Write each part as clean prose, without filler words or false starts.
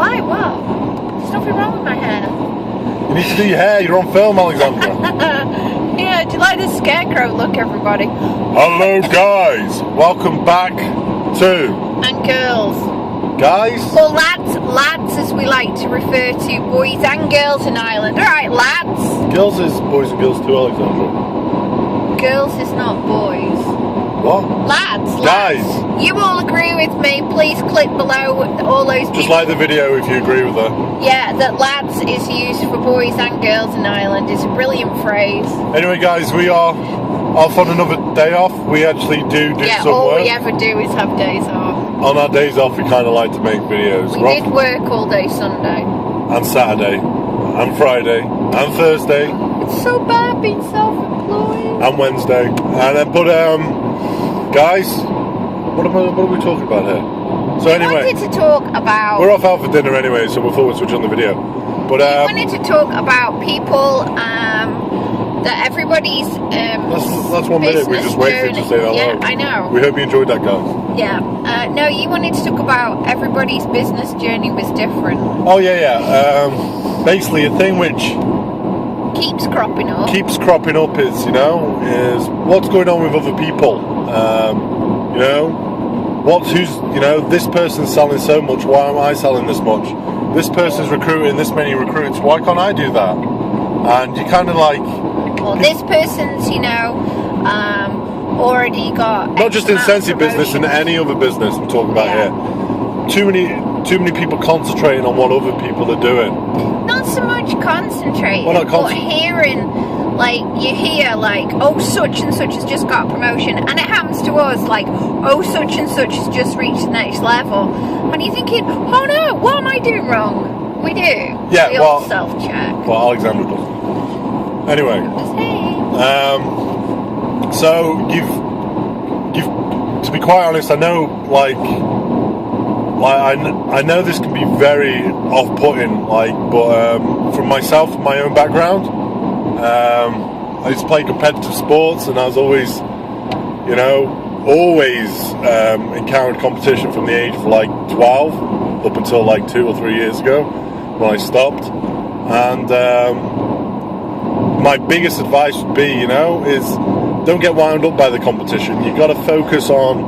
Why? What? There's nothing wrong with my hair. You need to do your hair. You're on film, Alexandra. Yeah, do you like the scarecrow look, everybody? Hello, guys. Welcome back to... And girls. Guys? Or lads as we like to refer to boys and girls in Ireland. Alright, lads. Girls is boys and girls too, Alexandra. Girls is not boys. What? Lads. Guys. You all agree with me. Please click below all those people. Just like the video if you agree with her. Yeah, that lads is used for boys and girls in Ireland. It's a brilliant phrase. Anyway, guys, we are off on another day off. We actually do some all work. we ever do is have days off. On our days off, we kind of like to make videos. We did work all day Sunday. And Saturday. And Friday. And Thursday. It's so bad being self-employed. And Wednesday. And then, guys, what are we talking about here? So anyway, we wanted to talk about... We're off out for dinner anyway, so we'll forward switch on the video. But we wanted to talk about people that everybody's that's 1 minute. We just wait for you to say hello. Yeah, I know. We hope you enjoyed that, guys. Yeah. No, you wanted to talk about everybody's business journey was different. Oh yeah. Basically, a thing which keeps cropping up is what's going on with other people. This person's selling so much, why am I selling this much? This person's recruiting this many recruits, why can't I do that? And you kind of like... Well, this person's, already got... Not just in Scentsy business, in any other business I'm talking about here. Too many people concentrating on what other people are doing. Not so much concentrating, but hearing... you hear, oh, such and such has just got a promotion. And it happens to us, oh, such and such has just reached the next level. And you're thinking, oh no, what am I doing wrong? We do. Yeah, we all self-check. Well, Alexandra does. Anyway. So, you've, to be quite honest, I know, I know this can be very off-putting, but from myself, my own background, I used to play competitive sports, and I was always encountered competition from the age of 12 up until 2 or 3 years ago when I stopped. And my biggest advice would be, is don't get wound up by the competition. You got to focus on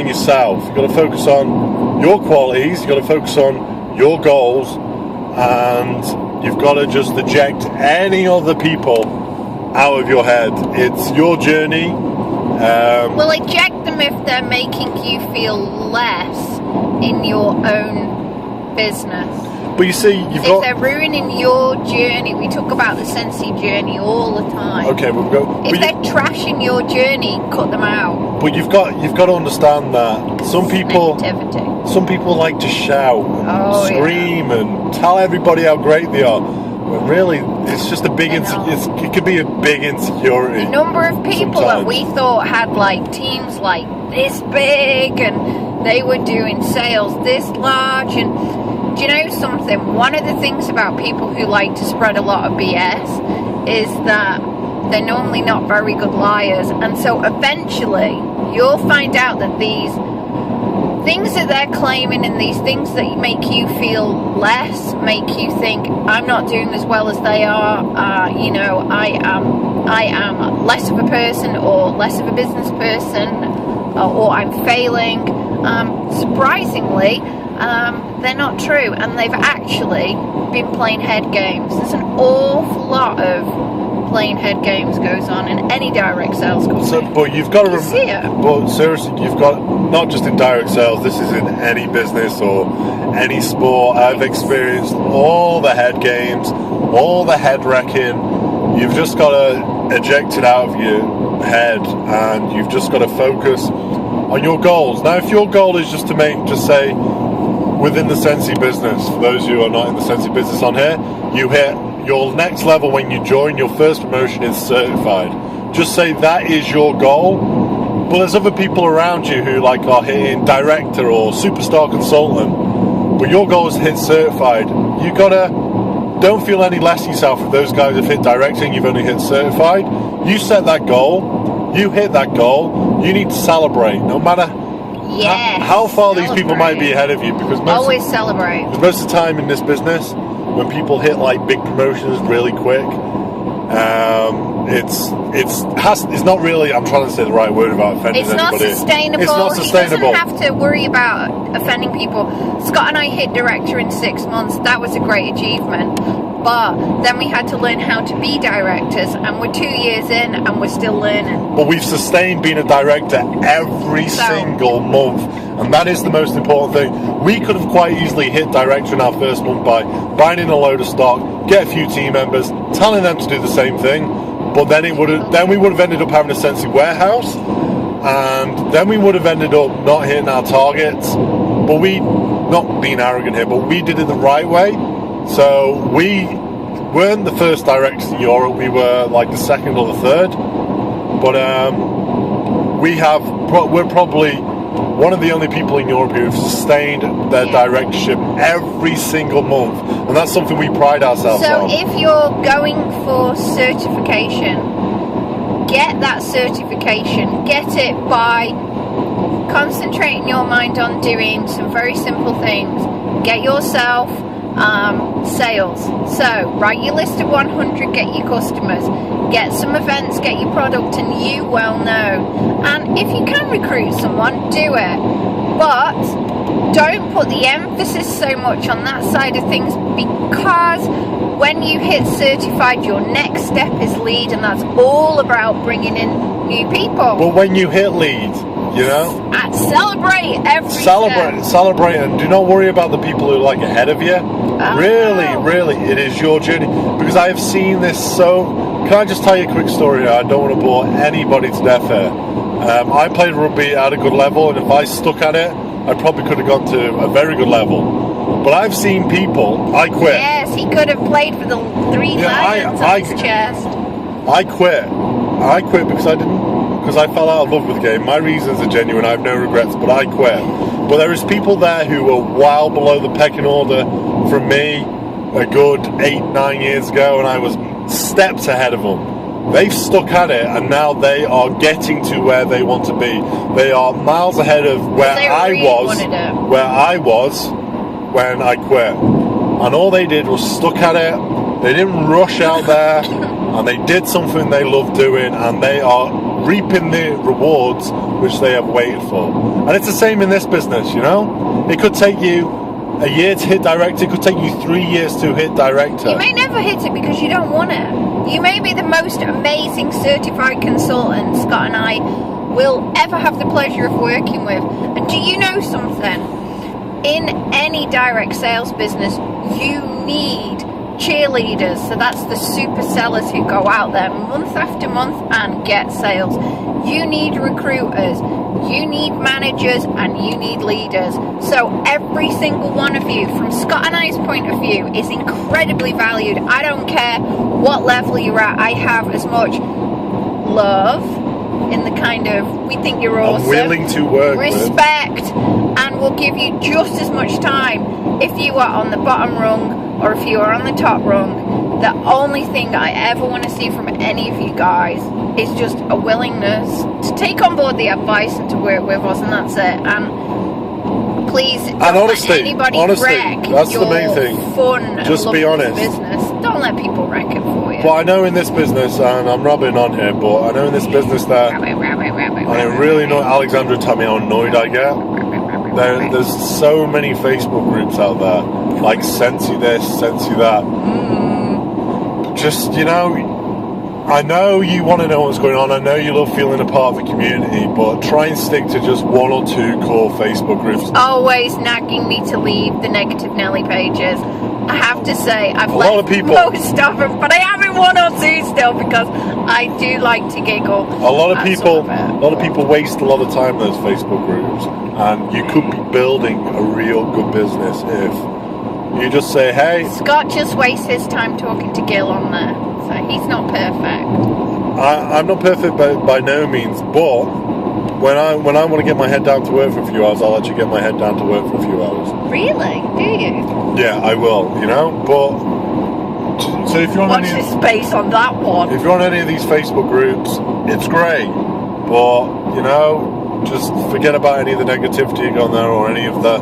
yourself. You got to focus on your qualities. You got to focus on your goals, and you've got to just eject any other people out of your head. It's your journey. Well, eject them if they're making you feel less in your own business. But you see, if they're ruining your journey, we talk about the Scentsy journey all the time. Okay, we'll go. If they're trashing your journey, cut them out. But you've got to understand that some people like to shout and scream and tell everybody how great they are. But really, it's just a big it could be a big insecurity. The number of people that we thought had teams this big, and they were doing sales this large, and do you know something? One of the things about people who like to spread a lot of BS is that they're normally not very good liars, and so eventually you'll find out that these things that they're claiming and these things that make you feel less, make you think, I'm not doing as well as they are, I am less of a person or less of a business person, or I'm failing. Surprisingly, they're not true, and they've actually been playing head games. There's an awful lot of playing head games goes on in any direct sales company. But you've got to but seriously, you've got, not just in direct sales, this is in any business or any sport. I've experienced all the head games, all the head wrecking. You've just got to eject it out of your head, and you've just got to focus on your goals. Now, if your goal is just say within the Scentsy business, for those of you who are not in the Scentsy business on here, you hit your next level when you join, your first promotion is certified. Just say that is your goal. But there's other people around you who are hitting director or superstar consultant, but your goal is to hit certified. You gotta, don't feel any less yourself if those guys have hit director and you've only hit certified. You set that goal, you hit that goal, you need to celebrate. No matter Yes. How far these people might be ahead of you, because always celebrate. Most of the time in this business, when people hit like big promotions really quick, it's not really. I'm trying to say the right word about offending anybody. It's not sustainable. It's not sustainable. He doesn't have to worry about offending people. Scott and I hit director in 6 months. That was a great achievement. But then we had to learn how to be directors, and we're 2 years in, and we're still learning. But we've sustained being a director every single month, and that is the most important thing. We could have quite easily hit director in our first month by buying in a load of stock, get a few team members, telling them to do the same thing. But then we would have ended up having a Scentsy warehouse, and then we would have ended up not hitting our targets. But we, not being arrogant here, but we did it the right way. So we weren't the first directors in Europe. We were like the second or the third. But we're probably one of the only people in Europe who've sustained their directorship every single month, and that's something we pride ourselves on. So if you're going for certification, get that certification. Get it by concentrating your mind on doing some very simple things. Get yourself sales. So write your list of 100, get your customers, get some events, get your product, and you will know. And if you can recruit someone, do it, but don't put the emphasis so much on that side of things, because when you hit certified, your next step is lead, and that's all about bringing in new people. But when you hit lead, you know, celebrate every celebrate, and do not worry about the people who are like ahead of you. Really, it is your journey, because I have seen this. So can I just tell you a quick story? I don't want to bore anybody to death here. I played rugby at a good level, and if I stuck at it, I probably could have gone to a very good level. But I've seen people. I quit. Yes, he could have played for the three lions on his chest. I quit because I fell out of love with the game. My reasons are genuine. I have no regrets, but I quit. But there is people there who were well below the pecking order from me a good 8-9 years ago, and I was steps ahead of them. They've stuck at it, and now they are getting to where they want to be. They are miles ahead of where I was when I quit. And all they did was stuck at it. They didn't rush out there, and they did something they love doing, and they are reaping the rewards which they have waited for. And it's the same in this business, you know? It could take you a year to hit director, it could take you 3 years to hit director. You may never hit it because you don't want it. You may be the most amazing certified consultant Scott and I will ever have the pleasure of working with. And do you know something? In any direct sales business, you need cheerleaders. So that's the super sellers who go out there month after month and get sales. You need recruiters, you need managers, and you need leaders. So every single one of you, from Scott and I's point of view, is incredibly valued. I don't care what level you're at. I have as much love in the kind of, we think you're awesome, I'm willing to work respect, and we'll give you just as much time if you are on the bottom rung or if you are on the top rung. The only thing I ever want to see from any of you guys is just a willingness to take on board the advice and to work with us, and that's it. And please don't let anybody wreck that's your the main thing. Fun just be honest business. Don't let people wreck it for you. But I know in this business, and I'm rubbing on here, but I know in this business that I really know Alexandra tell me how annoyed I get. There's so many Facebook groups out there, like Scentsy this, Scentsy that. Just, you know, I know you want to know what's going on. I know you love feeling a part of the community, but try and stick to just 1 or 2 core Facebook groups. Always nagging me to leave the negative Nelly pages. I have to say, I've left most of them, but I am in 1 or 2 still because I do like to giggle. A lot of people waste a lot of time in those Facebook groups, and you could be building a real good business if you just say, hey. Scott just wastes his time talking to Gil on there, so he's not perfect. I'm not perfect by no means, but when I want to get my head down to work for a few hours, I'll actually get my head down to work for a few hours. Really? Do you? Yeah, I will, you know, but so if you're on watch the space on that one. If you're on any of these Facebook groups, it's great, but you know, just forget about any of the negativity going there or any of the,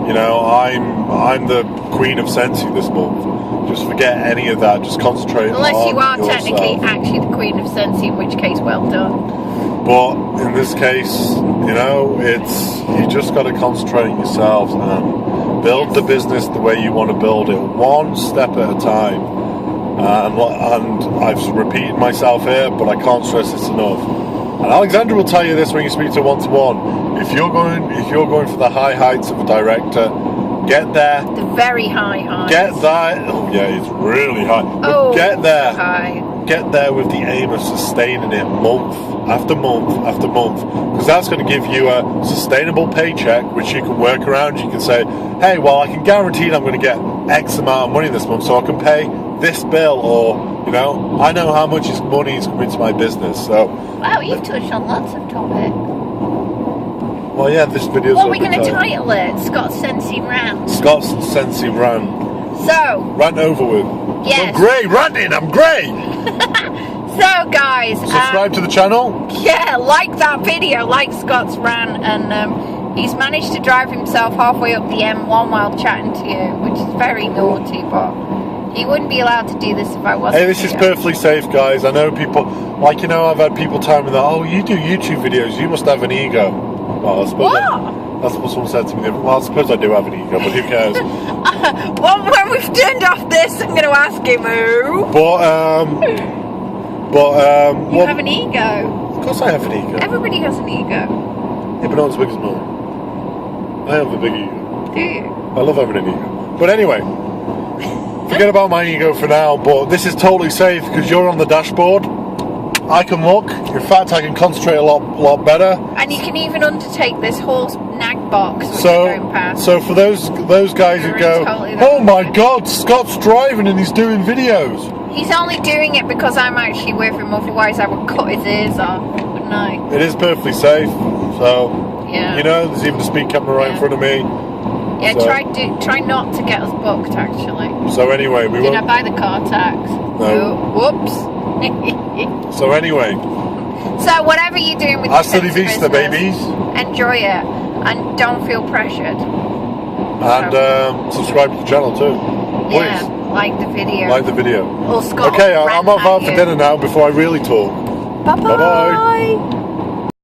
you know, I'm the queen of Scentsy this month. Just forget any of that. Just concentrate unless on you are yourself. technically actually the queen of Scentsy, in which case, well done. But in this case, you know, it's you just got to concentrate on yourselves and build the business the way you want to build it, one step at a time. And I've repeated myself here, but I can't stress this enough. And Alexandra will tell you this when you speak to one-to-one. If you're going for the high heights of a director, get there. The very high heights. Get there. Oh yeah, it's really high. Oh, get there. So high. Get there with the aim of sustaining it month after month after month, because that's going to give you a sustainable paycheck, which you can work around. You can say, hey, well, I can guarantee I'm going to get X amount of money this month, so I can pay this bill, or, you know, I know how much money is coming to my business. So wow, you've touched on lots of topics. Well, yeah, this video's what are we going to title it? Scott's Scentsy Rant. Scott's Scentsy Rant. So rant over with. Yes. I'm great ranting. I'm great. So guys, subscribe to the channel. Yeah, like that video, like Scott's rant, and he's managed to drive himself halfway up the M1 while chatting to you, which is very naughty, but he wouldn't be allowed to do this if I wasn't. Hey, this is perfectly safe, guys. I know people, like, you know, I've had people tell me that, oh, you do YouTube videos, you must have an ego. Well, I suppose that's what someone said to me. Well, I suppose I do have an ego, but who cares? Well, when we've turned off this, I'm going to ask him who. But you have an ego. Of course I have an ego. Everybody has an ego. Yeah, but not as big as mine. I have a big ego. Do you? I love having an ego. But anyway, forget about my ego for now, but this is totally safe because you're on the dashboard. I can look. In fact, I can concentrate a lot better. And you can even undertake this horse nag box which you're going past. So for those guys who go, oh my God, Scott's driving and he's doing videos. He's only doing it because I'm actually with him. Otherwise, I would cut his ears off, wouldn't I? It is perfectly safe. So yeah, you know, there's even a speed camera right in front of me. Yeah, so. try not to get us booked. Actually. So anyway, Did I buy the car tax? No. Whoops. So anyway. So whatever you're doing with hasta la vista, babies. Enjoy it and don't feel pressured. And subscribe to the channel too. Please. Yeah, like the video. Like the video. Or Scott okay, I'm off out for dinner now before I really talk. Bye bye.